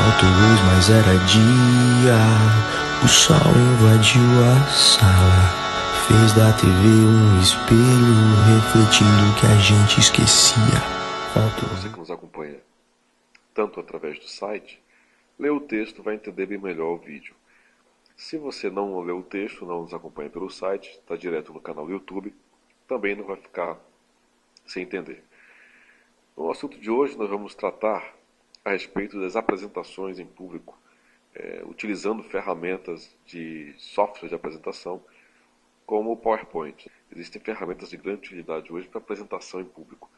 Faltou luz, mas era dia. O sol invadiu a sala, fez da TV um espelho, refletindo o que a gente esquecia. Faltou. Você que nos acompanha tanto através do site, lê o texto, vai entender bem melhor o vídeo. Se você não lê o texto, não nos acompanha pelo site, está direto no canal do YouTube, também não vai ficar sem entender. No assunto de hoje nós vamos tratar a respeito das apresentações em público, utilizando ferramentas de software de apresentação como o PowerPoint. Existem ferramentas de grande utilidade hoje para apresentação em público.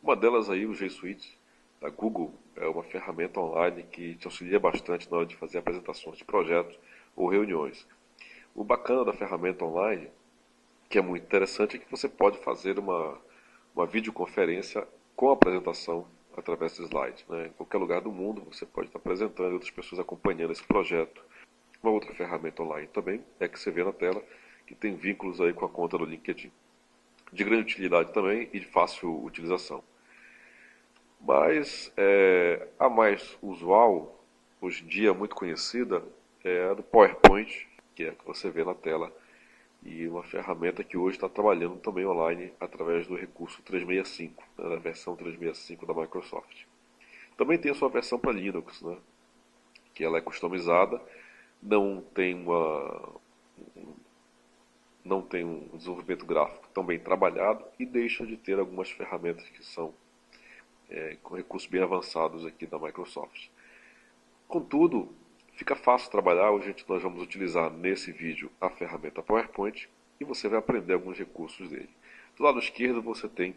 Uma delas aí, o G Suite, da Google, é uma ferramenta online que te auxilia bastante na hora de fazer apresentações de projetos ou reuniões. O bacana da ferramenta online, que é muito interessante, é que você pode fazer uma videoconferência com a apresentação através de slide. Em qualquer lugar do mundo você pode estar apresentando e outras pessoas acompanhando esse projeto. Uma outra ferramenta online também é que você vê na tela, que tem vínculos aí com a conta do LinkedIn. De grande utilidade também e de fácil utilização. Mas a mais usual, hoje em dia muito conhecida, é a do PowerPoint, que é a que você vê na tela, e uma ferramenta que hoje está trabalhando também online através do recurso 365, da versão 365 da Microsoft. Também tem a sua versão para Linux, que ela é customizada, não tem um desenvolvimento gráfico tão bem trabalhado e deixa de ter algumas ferramentas que são com recursos bem avançados aqui da Microsoft. Contudo, fica fácil trabalhar. Hoje nós vamos utilizar nesse vídeo a ferramenta PowerPoint e você vai aprender alguns recursos dele. Do lado esquerdo você tem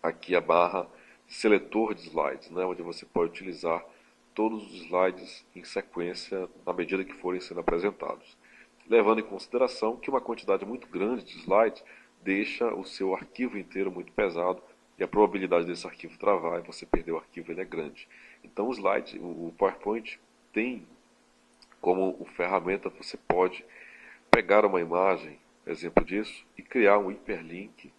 aqui a barra seletor de slides, onde você pode utilizar todos os slides em sequência na medida que forem sendo apresentados. Levando em consideração que uma quantidade muito grande de slides deixa o seu arquivo inteiro muito pesado e a probabilidade desse arquivo travar e você perder o arquivo ele é grande. Então o PowerPoint tem como ferramenta, você pode pegar uma imagem, exemplo disso, e criar um hiperlink,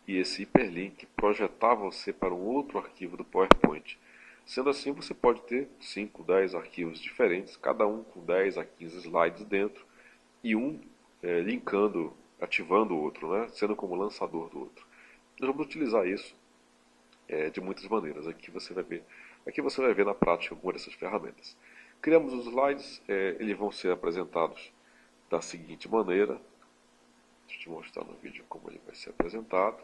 e esse hiperlink projetar você para um outro arquivo do PowerPoint. Sendo assim, você pode ter 5, 10 arquivos diferentes, cada um com 10 a 15 slides dentro, e um linkando, ativando o outro, sendo como lançador do outro. Nós vamos utilizar isso de muitas maneiras. Aqui você vai ver na prática alguma dessas ferramentas. Criamos os slides, eles vão ser apresentados da seguinte maneira. Deixa eu te mostrar no vídeo como ele vai ser apresentado.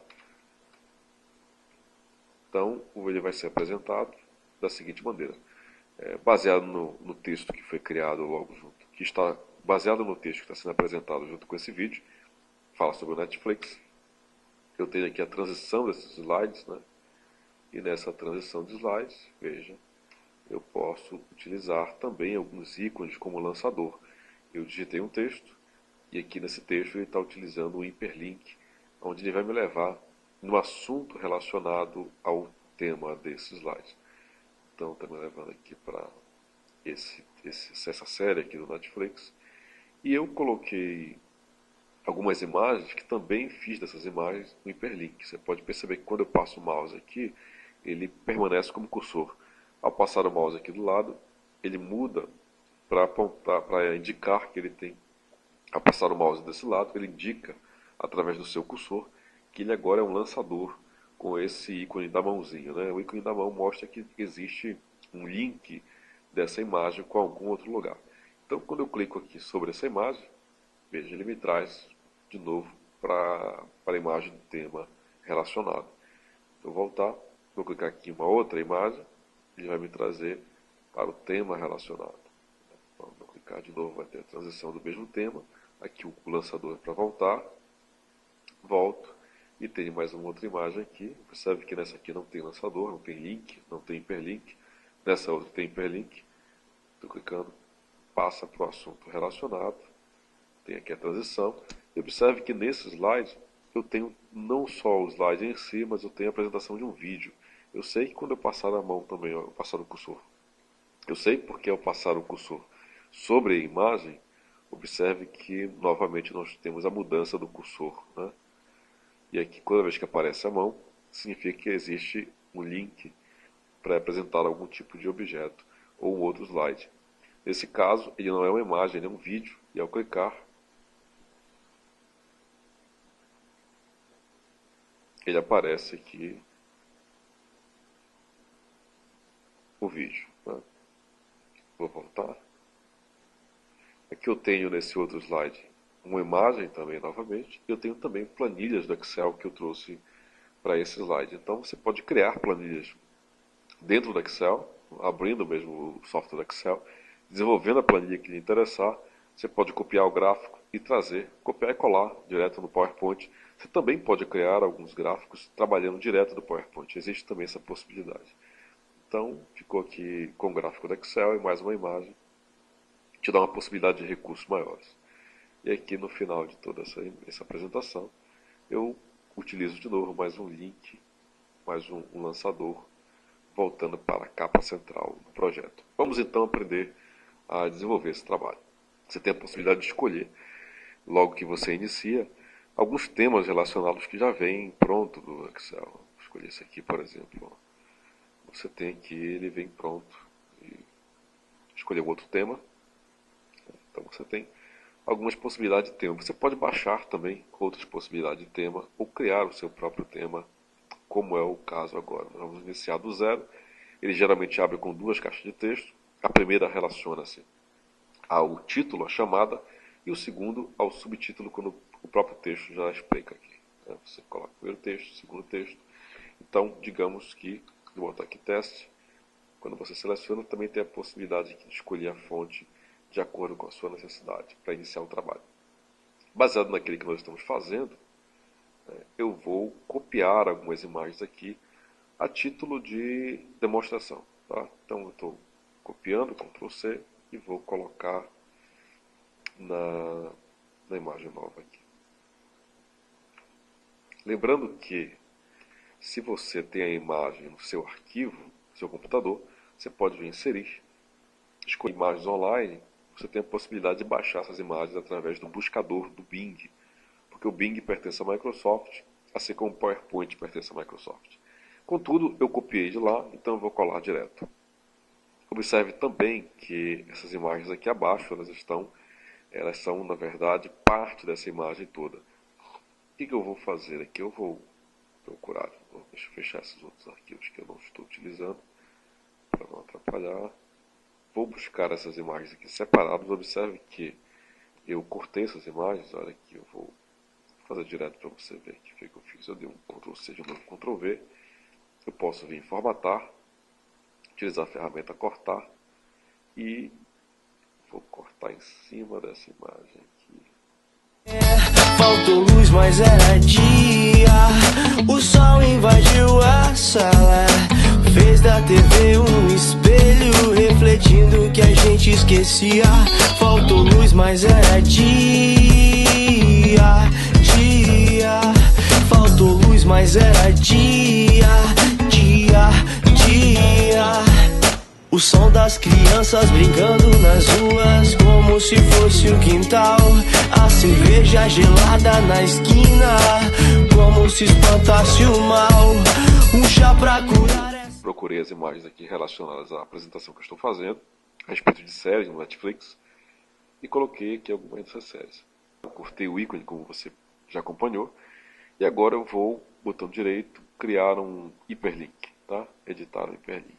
Então, ele vai ser apresentado da seguinte maneira. Baseado no texto que foi criado logo junto, que está baseado no texto que está sendo apresentado junto com esse vídeo, fala sobre o Netflix. Eu tenho aqui a transição desses slides, e nessa transição de slides, veja, eu posso utilizar também alguns ícones como lançador. Eu digitei um texto e aqui nesse texto ele está utilizando um hiperlink, onde ele vai me levar no assunto relacionado ao tema desse slide. Então está me levando aqui para essa série aqui do Netflix. E eu coloquei algumas imagens que também fiz dessas imagens no hiperlink. Você pode perceber que quando eu passo o mouse aqui, ele permanece como cursor. Ao passar o mouse aqui do lado, ele muda para indicar que ele tem. Ao passar o mouse desse lado, ele indica, através do seu cursor, que ele agora é um lançador com esse ícone da mãozinha. O ícone da mão mostra que existe um link dessa imagem com algum outro lugar. Então, quando eu clico aqui sobre essa imagem, veja, ele me traz de novo para a imagem do tema relacionado. Se eu voltar, vou clicar aqui em uma outra imagem, ele vai me trazer para o tema relacionado. Então, vou clicar de novo, vai ter a transição do mesmo tema. Aqui o lançador é para voltar. Volto e tem mais uma outra imagem aqui. Percebe que nessa aqui não tem lançador, não tem link, não tem hiperlink. Nessa outra tem hiperlink. Estou clicando, passa para o assunto relacionado. Tem aqui a transição. E observe que nesse slide eu tenho não só o slide em si, mas eu tenho a apresentação de um vídeo. Eu sei que quando eu passar a mão também, eu passar o cursor. Eu sei porque ao passar o cursor sobre a imagem, observe que novamente nós temos a mudança do cursor. E aqui, toda vez que aparece a mão, significa que existe um link para apresentar algum tipo de objeto. ou outro slide. Nesse caso, ele não é uma imagem, ele é um vídeo, e ao clicar, ele aparece aqui o vídeo. Né? Vou voltar. Aqui eu tenho nesse outro slide uma imagem também, novamente, e eu tenho também planilhas do Excel que eu trouxe para esse slide. Então você pode criar planilhas dentro do Excel, abrindo mesmo o software do Excel, desenvolvendo a planilha que lhe interessar. Você pode copiar o gráfico e trazer, copiar e colar direto no PowerPoint. Você também pode criar alguns gráficos trabalhando direto do PowerPoint. Existe também essa possibilidade. Então, ficou aqui com o gráfico do Excel e mais uma imagem. Te dá uma possibilidade de recursos maiores. E aqui no final de toda essa apresentação, eu utilizo de novo mais um link, mais um lançador, voltando para a capa central do projeto. Vamos então aprender a desenvolver esse trabalho. Você tem a possibilidade de escolher, logo que você inicia, alguns temas relacionados que já vêm pronto do Excel. Vou escolher esse aqui, por exemplo. Você tem aqui, ele vem pronto. E escolher outro tema. Então você tem algumas possibilidades de tema. Você pode baixar também outras possibilidades de tema ou criar o seu próprio tema, como é o caso agora. Nós vamos iniciar do zero. Ele geralmente abre com duas caixas de texto. A primeira relaciona-se ao título, a chamada, e o segundo ao subtítulo, quando o próprio texto já explica aqui. Você coloca o primeiro texto, o segundo texto. Então, digamos que, vou botar aqui teste. Quando você seleciona, também tem a possibilidade de escolher a fonte de acordo com a sua necessidade para iniciar o trabalho. Baseado naquilo que nós estamos fazendo, eu vou copiar algumas imagens aqui a título de demonstração. Tá? Então eu estou copiando, Ctrl C, e vou colocar na imagem nova aqui. Lembrando que, se você tem a imagem no seu arquivo, no seu computador, você pode vir inserir, escolher imagens online. Você tem a possibilidade de baixar essas imagens através do buscador do Bing, porque o Bing pertence à Microsoft, assim como o PowerPoint pertence à Microsoft. Contudo, eu copiei de lá, então eu vou colar direto. Observe também que essas imagens aqui abaixo, elas são, na verdade, parte dessa imagem toda. O que eu vou fazer aqui? Eu vou procurar, deixa eu fechar esses outros arquivos que eu não estou utilizando, para não atrapalhar. Vou buscar essas imagens aqui separadas. Observe que eu cortei essas imagens. Olha aqui, eu vou fazer direto para você ver o que eu fiz. Eu dei um Ctrl C de novo, Ctrl V. Eu posso vir em formatar, utilizar a ferramenta cortar e vou cortar em cima dessa imagem aqui. Faltou luz, mas era dia. O sol invadiu a sala, fez da TV um espelho, refletindo o que a gente esquecia. Faltou luz, mas era dia. Faltou luz, mas era dia. O som das crianças brincando nas ruas, como se fosse o quintal. A cerveja gelada na esquina, como se espantasse o mal. Um chá pra curar. Procurei as imagens aqui relacionadas à apresentação que eu estou fazendo, a respeito de séries no Netflix, e coloquei aqui algumas dessas séries. Eu cortei o ícone, como você já acompanhou, e agora eu vou, botão direito, criar um hiperlink, tá? Editar um hiperlink.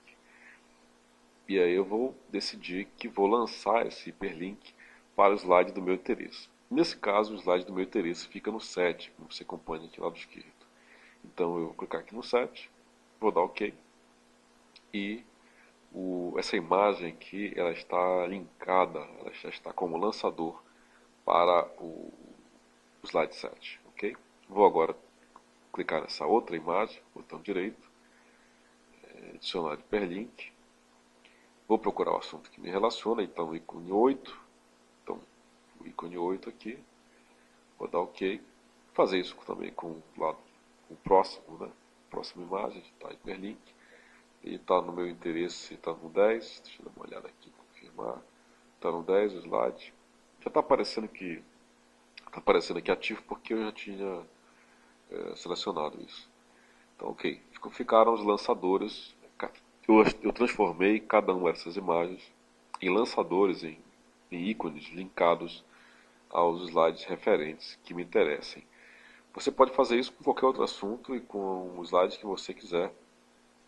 E aí eu vou decidir que vou lançar esse hiperlink para o slide do meu interesse. Nesse caso, o slide do meu interesse fica no 7, como você acompanha aqui do lado esquerdo. Então eu vou clicar aqui no 7, vou dar OK. E essa imagem aqui, ela está linkada, ela já está como lançador para o slide 7. OK? Vou agora clicar nessa outra imagem, botão direito, adicionar hiperlink. Vou procurar o assunto que me relaciona, então o ícone 8. Então, o ícone 8 aqui. Vou dar OK. Fazer isso também com o próximo, né? Próxima imagem, está hiperlink. Ele está no meu interesse, está no 10. Deixa eu dar uma olhada aqui, confirmar. Está no 10 o slide. Já está aparecendo aqui ativo porque eu já tinha selecionado isso. Então, OK. Ficaram os lançadores. eu transformei cada uma dessas imagens em lançadores, em ícones linkados aos slides referentes que me interessem. Você pode fazer isso com qualquer outro assunto e com o slide que você quiser,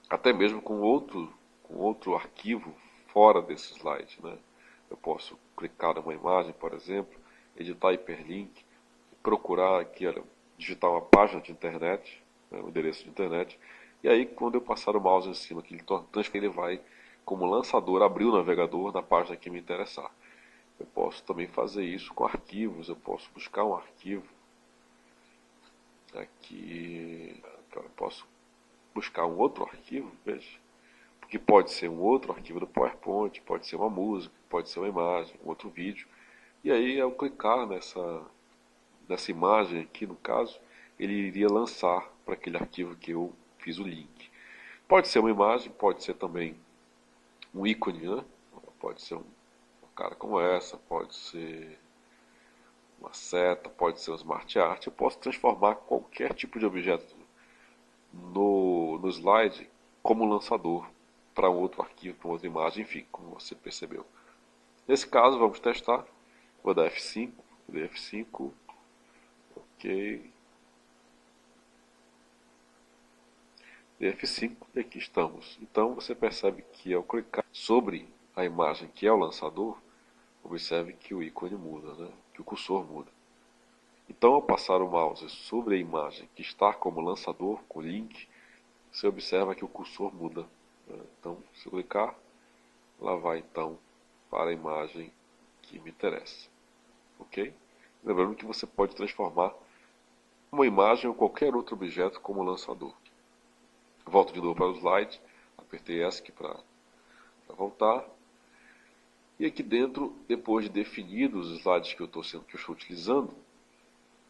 até mesmo com outro arquivo fora desse slide, né? Eu posso clicar numa imagem, por exemplo, editar hiperlink, procurar aqui, olha, digitar uma página de internet, né, um endereço de internet, e aí quando eu passar o mouse em cima, que ele vai como lançador abrir o navegador na página que me interessar. Eu posso também fazer isso com arquivos, eu posso buscar um arquivo aqui, eu posso buscar um outro arquivo, veja, porque pode ser um outro arquivo do PowerPoint, pode ser uma música, pode ser uma imagem, um outro vídeo, e aí ao clicar nessa imagem aqui, no caso, ele iria lançar para aquele arquivo que eu fiz o link. Pode ser uma imagem, pode ser também um ícone, né? Pode ser uma cara como essa, pode ser uma seta, pode ser um smart art. Eu posso transformar qualquer tipo de objeto no slide como lançador para um outro arquivo, para uma outra imagem, enfim, como você percebeu. Nesse caso, vamos testar. Vou dar F5, F5, ok, F5 e aqui estamos. Então você percebe que ao clicar sobre a imagem que é o lançador, observe que o ícone muda, né? Que o cursor muda. Então ao passar o mouse sobre a imagem que está como lançador, com o link, você observa que o cursor muda, né? Então se eu clicar, lá vai então para a imagem que me interessa. Ok? Lembrando que você pode transformar uma imagem ou qualquer outro objeto como lançador. Volto de novo para o slide, apertei ESC para voltar. E aqui dentro, depois de definidos os slides que eu estou utilizando,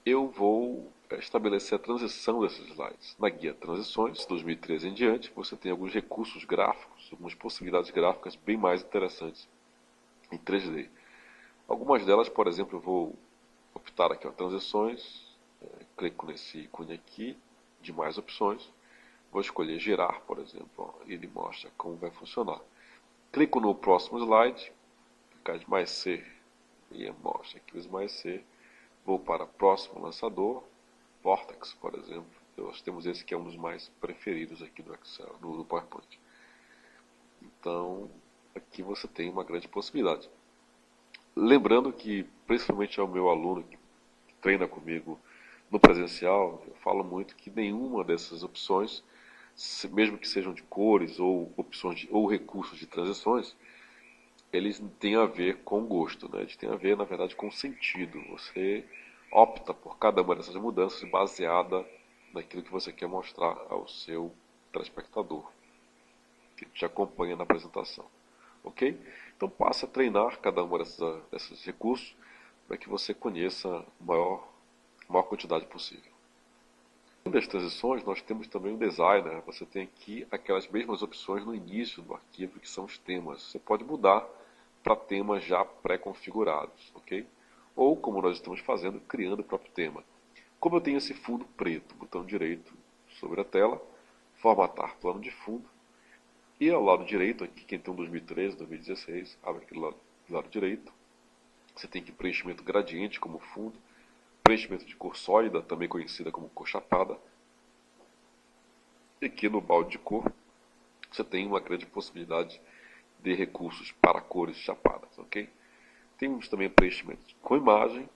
eu vou estabelecer a transição desses slides. Na guia Transições, 2013 em diante, você tem alguns recursos gráficos, algumas possibilidades gráficas bem mais interessantes em 3D. Algumas delas, por exemplo, eu vou optar aqui, ó, Transições, clico nesse ícone aqui, de mais opções. Vou escolher girar, por exemplo, ó, e ele mostra como vai funcionar. Clico no próximo slide, clicar de mais C, e mostra aqui os mais C. Vou para próximo lançador, Vortex, por exemplo. Nós temos esse que é um dos mais preferidos aqui do Excel, do PowerPoint. Então, aqui você tem uma grande possibilidade. Lembrando que, principalmente ao meu aluno que treina comigo no presencial, eu falo muito que nenhuma dessas opções, mesmo que sejam de cores ou opções ou recursos de transições, eles têm a ver com gosto, né? Eles têm a ver, na verdade, com sentido. Você opta por cada uma dessas mudanças baseada naquilo que você quer mostrar ao seu telespectador, que te acompanha na apresentação. Ok? Então passe a treinar cada uma desses recursos para que você conheça a maior quantidade possível. Das transições, nós temos também o designer. Você tem aqui aquelas mesmas opções no início do arquivo, que são os temas. Você pode mudar para temas já pré-configurados, ok? Ou, como nós estamos fazendo, criando o próprio tema. Como eu tenho esse fundo preto, botão direito sobre a tela, formatar plano de fundo, e ao lado direito, aqui quem tem um 2013, 2016, abre aqui do lado direito, você tem aqui preenchimento gradiente como fundo, preenchimento de cor sólida, também conhecida como cor chapada. E aqui no balde de cor, você tem uma grande possibilidade de recursos para cores chapadas, ok? Temos também preenchimento com imagem,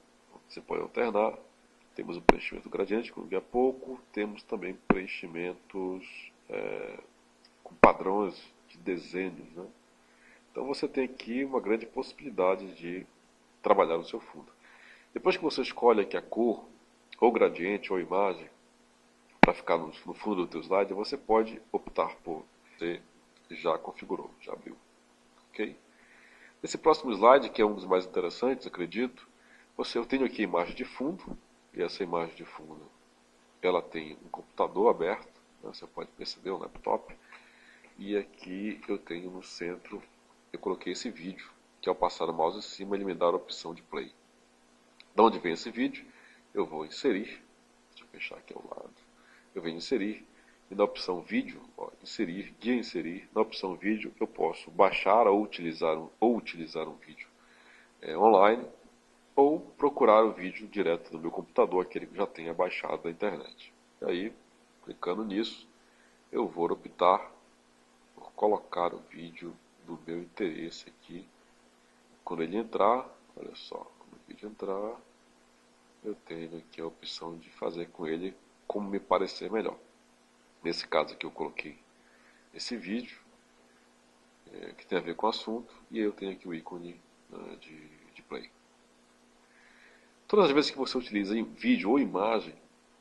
você pode alternar. Temos o preenchimento gradiente, como vi há pouco. Temos também preenchimentos com padrões de desenhos, né? Então você tem aqui uma grande possibilidade de trabalhar o seu fundo. Depois que você escolhe aqui a cor, ou gradiente, ou imagem, para ficar no fundo do teu slide, você pode optar por você já configurou, já abriu. Ok? Esse próximo slide, que é um dos mais interessantes, acredito, eu tenho aqui a imagem de fundo, e essa imagem de fundo, ela tem um computador aberto, né, você pode perceber, um laptop, e aqui eu tenho no centro, eu coloquei esse vídeo, que ao passar o mouse em cima, ele me dá a opção de play. De onde vem esse vídeo? Eu vou inserir, deixa eu fechar aqui ao lado, eu venho inserir, e na opção vídeo, ó, inserir, guia inserir, na opção vídeo eu posso baixar ou utilizar um vídeo online, ou procurar o vídeo direto no meu computador, aquele que já tenha baixado da internet. E aí, clicando nisso, eu vou optar por colocar o vídeo do meu interesse aqui. Quando ele entrar, olha só, quando o vídeo entrar, eu tenho aqui a opção de fazer com ele como me parecer melhor. Nesse caso aqui eu coloquei esse vídeo, que tem a ver com o assunto, e eu tenho aqui o ícone de play. Todas as vezes que você utiliza em vídeo ou imagem,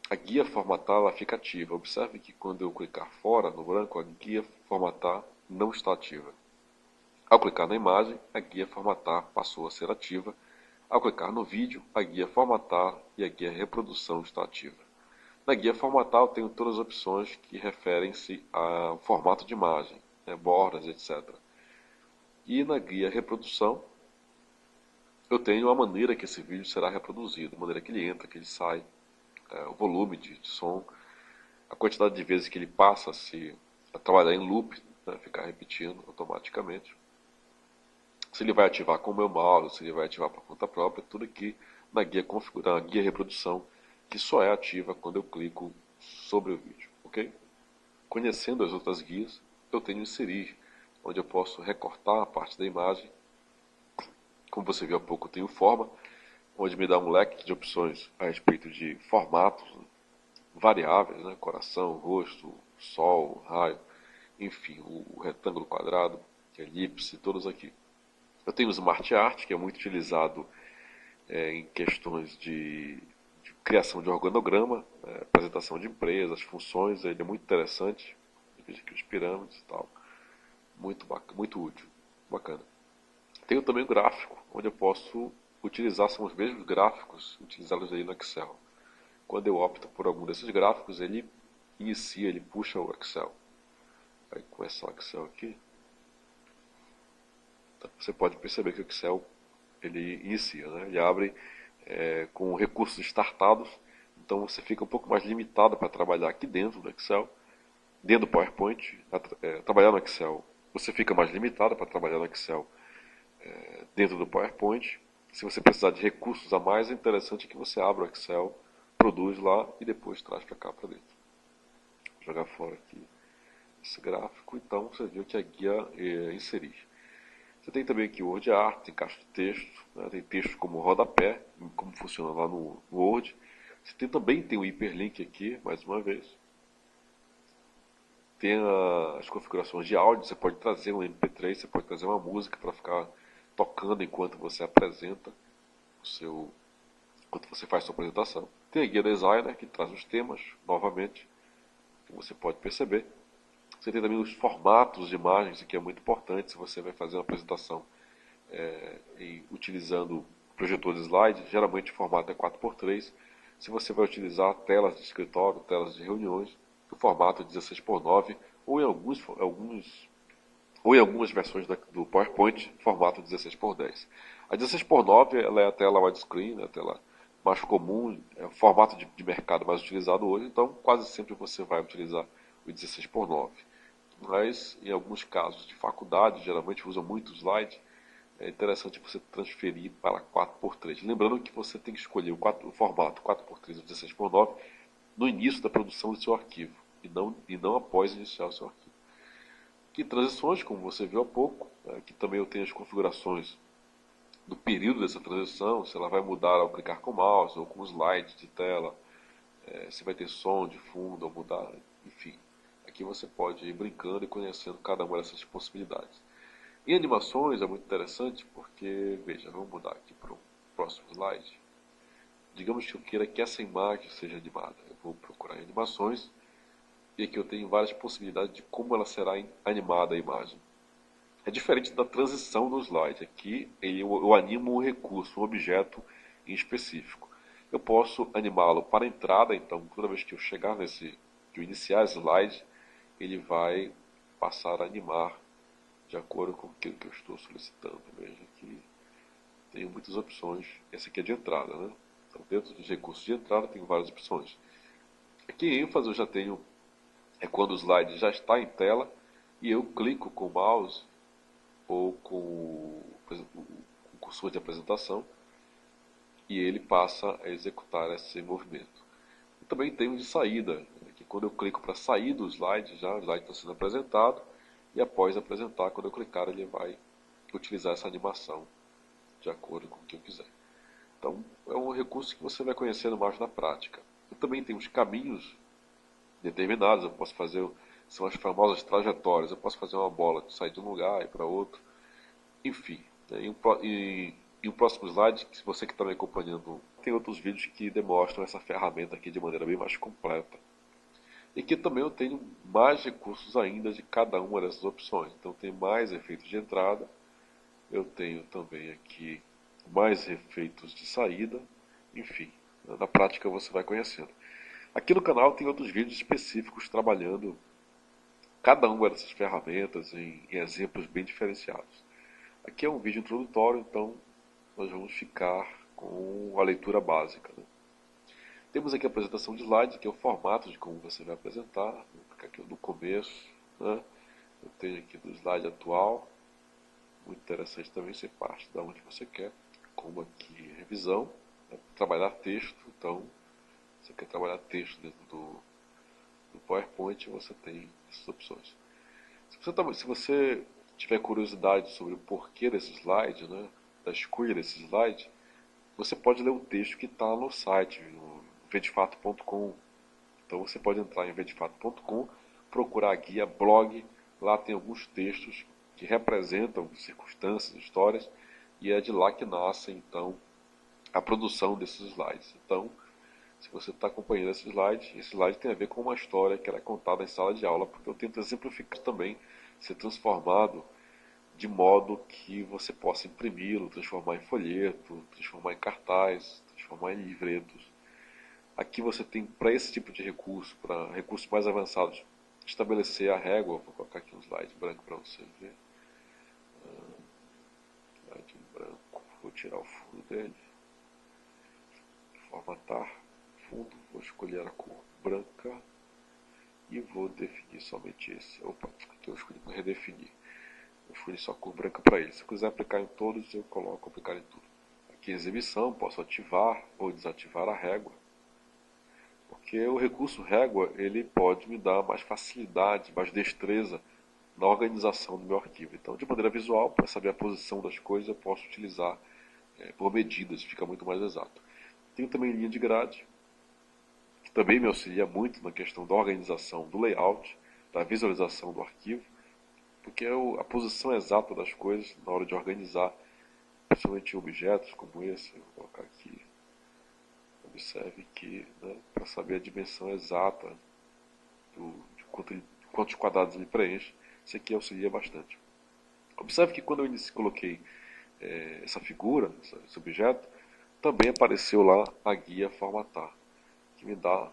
a guia formatar ela fica ativa. Observe que quando eu clicar fora no branco, a guia formatar não está ativa. Ao clicar na imagem, a guia formatar passou a ser ativa. Ao clicar no vídeo, a guia formatar e a guia reprodução está ativa. Na guia formatar eu tenho todas as opções que referem-se ao formato de imagem, bordas, etc. E na guia reprodução, eu tenho a maneira que esse vídeo será reproduzido, a maneira que ele entra, que ele sai, o volume de som, a quantidade de vezes que ele passa a trabalhar em loop, ficar repetindo automaticamente. Se ele vai ativar com o meu mouse, se ele vai ativar por conta própria, tudo aqui na guia reprodução, que só é ativa quando eu clico sobre o vídeo, ok? Conhecendo as outras guias, eu tenho inserir, onde eu posso recortar a parte da imagem. Como você viu há pouco, eu tenho forma, onde me dá um leque de opções a respeito de formatos variáveis, coração, rosto, sol, raio, enfim, o retângulo quadrado, elipse, todos aqui. Eu tenho o Smart Art, que é muito utilizado em questões de criação de organograma, apresentação de empresas, funções, ele é muito interessante. Veja aqui os pirâmides e tal. Muito bacana, muito útil, bacana. Tenho também o gráfico, onde eu posso utilizar, são os mesmos gráficos, utilizá-los aí no Excel. Quando eu opto por algum desses gráficos, ele inicia, ele puxa o Excel. Vai começar o Excel aqui. Você pode perceber que o Excel ele inicia, ele abre com recursos startados, então você fica um pouco mais limitado para trabalhar aqui dentro do Excel, dentro do PowerPoint, trabalhar no Excel. Você fica mais limitado para trabalhar no Excel dentro do PowerPoint. Se você precisar de recursos a mais, é interessante que você abra o Excel, produz lá e depois traz para cá, para dentro. Vou jogar fora aqui esse gráfico, então você viu que a guia é inserir. Você tem também aqui o Word Art, tem caixa de texto, tem texto como rodapé, como funciona lá no Word. Você também tem o hiperlink aqui, mais uma vez. Tem as configurações de áudio, você pode trazer um MP3, você pode trazer uma música para ficar tocando enquanto você apresenta enquanto você faz a sua apresentação. Tem a guia designer, que traz os temas, novamente, que você pode perceber. Você tem também os formatos de imagens, que é muito importante se você vai fazer uma apresentação utilizando projetor de slide. Geralmente o formato é 4x3. Se você vai utilizar telas de escritório, telas de reuniões, o formato é 16x9, ou em algumas versões do PowerPoint, formato 16x10. A 16x9 ela é a tela widescreen, a tela mais comum, é o formato de mercado mais utilizado hoje, então quase sempre você vai utilizar o 16x9. Mas em alguns casos de faculdade, geralmente usa muito slide, é interessante você transferir para 4x3. Lembrando que você tem que escolher o formato 4x3 ou 16x9 no início da produção do seu arquivo, e não após iniciar o seu arquivo. Aqui transições, como você viu há pouco, aqui também eu tenho as configurações do período dessa transição, se ela vai mudar ao clicar com o mouse ou com o slide de tela, se vai ter som de fundo ou mudar, enfim. Aqui você pode ir brincando e conhecendo cada uma dessas possibilidades. Em animações é muito interessante porque, veja, vamos mudar aqui para o próximo slide. Digamos que eu queira que essa imagem seja animada. Eu vou procurar em animações e aqui eu tenho várias possibilidades de como ela será animada a imagem. É diferente da transição no slide. Aqui eu animo um recurso, um objeto em específico. Eu posso animá-lo para entrada, então toda vez que eu chegar que eu iniciar slide, ele vai passar a animar de acordo com aquilo que eu estou solicitando. Veja que tenho muitas opções. Essa aqui é de entrada, Então dentro dos recursos de entrada tem várias opções. Aqui em ênfase eu já tenho é quando o slide já está em tela e eu clico com o mouse ou com o cursor de apresentação e ele passa a executar esse movimento. E também tem o de saída, que quando eu clico para sair do slide, já o slide está sendo apresentado, e após apresentar, quando eu clicar, ele vai utilizar essa animação de acordo com o que eu quiser. Então, é um recurso que você vai conhecendo mais na prática. Eu também tenho os caminhos determinados, eu posso fazer, são as famosas trajetórias, eu posso fazer uma bola de sair de um lugar e para outro, enfim. Em um próximo slide, se você que está me acompanhando, tem outros vídeos que demonstram essa ferramenta aqui de maneira bem mais completa. E que também eu tenho mais recursos ainda de cada uma dessas opções. Então tem mais efeitos de entrada, eu tenho também aqui mais efeitos de saída, enfim, na prática você vai conhecendo. Aqui no canal tem outros vídeos específicos trabalhando cada uma dessas ferramentas em exemplos bem diferenciados. Aqui é um vídeo introdutório, então nós vamos ficar com a leitura básica, né? Temos aqui a apresentação de slides, que é o formato de como você vai apresentar. Vou ficar aqui no começo, né? Eu tenho aqui do slide atual, muito interessante também ser parte da onde você quer, como aqui revisão, né? Trabalhar texto, então você quer trabalhar texto dentro do PowerPoint, você tem essas opções. Se você tiver curiosidade sobre o porquê desse slide, né, da escolha desse slide, você pode ler o texto que está no site, no vdefato.com. Então você pode entrar em vdefato.com, procurar a guia blog, lá tem alguns textos que representam circunstâncias, histórias, e é de lá que nasce então a produção desses slides. Então, se você está acompanhando esse slide tem a ver com uma história que era contada em sala de aula, porque eu tento exemplificar também, ser transformado de modo que você possa imprimi-lo, transformar em folheto, transformar em cartaz, transformar em livretos. Aqui você tem, para esse tipo de recurso, para recursos mais avançados, estabelecer a régua. Vou colocar aqui um slide branco para você ver. Slide branco, vou tirar o fundo dele. Formatar fundo, vou escolher a cor branca e vou definir somente esse. Opa, aqui eu escolhi para redefinir. Eu escolhi só a cor branca para ele. Se eu quiser aplicar em todos, eu coloco aplicar em tudo. Aqui em exibição, posso ativar ou desativar a régua. Porque o recurso régua, ele pode me dar mais facilidade, mais destreza na organização do meu arquivo. Então, de maneira visual, para saber a posição das coisas, eu posso utilizar por medidas, fica muito mais exato. Tenho também linha de grade, que também me auxilia muito na questão da organização do layout, da visualização do arquivo, porque a posição exata das coisas na hora de organizar, principalmente objetos como esse, vou colocar aqui, observe que, né, para saber a dimensão exata de quantos quadrados ele preenche, isso aqui auxilia bastante. Observe que quando eu coloquei essa figura, esse objeto, também apareceu lá a guia formatar, que me dá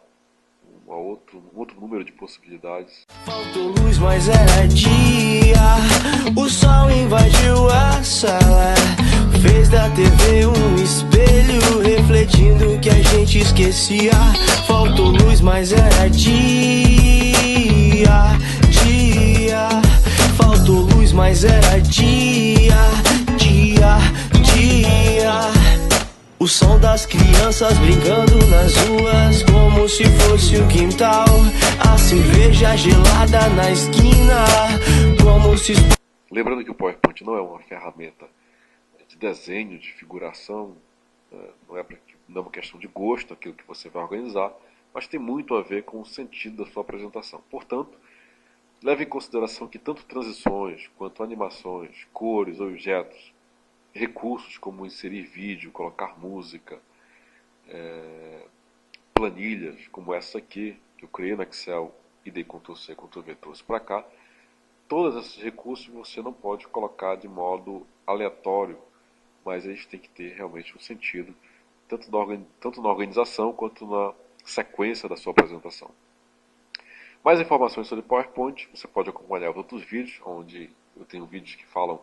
um outro número de possibilidades. Faltou luz, mas era dia. O sol invadiu a sala, fez da TV um espelho, refletindo o que a gente esquecia. Faltou luz, mas era dia. Faltou luz, mas era dia. O som das crianças brincando nas ruas, como se fosse um quintal. A cerveja gelada na esquina, como se... Lembrando que o PowerPoint não é uma ferramenta de desenho, de figuração, não é uma questão de gosto aquilo que você vai organizar, mas tem muito a ver com o sentido da sua apresentação. Portanto, leve em consideração que tanto transições, quanto animações, cores, objetos, recursos como inserir vídeo, colocar música, planilhas como essa aqui, que eu criei no Excel e dei Ctrl+C, Ctrl+V, trouxe para cá. Todos esses recursos você não pode colocar de modo aleatório, mas eles têm que ter realmente um sentido, tanto na organização quanto na sequência da sua apresentação. Mais informações sobre PowerPoint, você pode acompanhar os outros vídeos, onde eu tenho vídeos que falam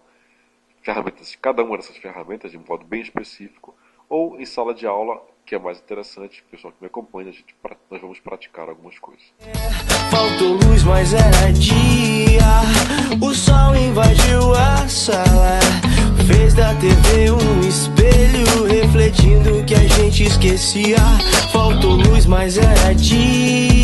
ferramentas, cada uma dessas ferramentas de um modo bem específico, ou em sala de aula que é mais interessante, o pessoal que me acompanha, nós vamos praticar algumas coisas. Faltou luz, mas era dia. O sol invadiu a sala, fez da TV um espelho, refletindo o que a gente esquecia. Faltou luz, mas era dia.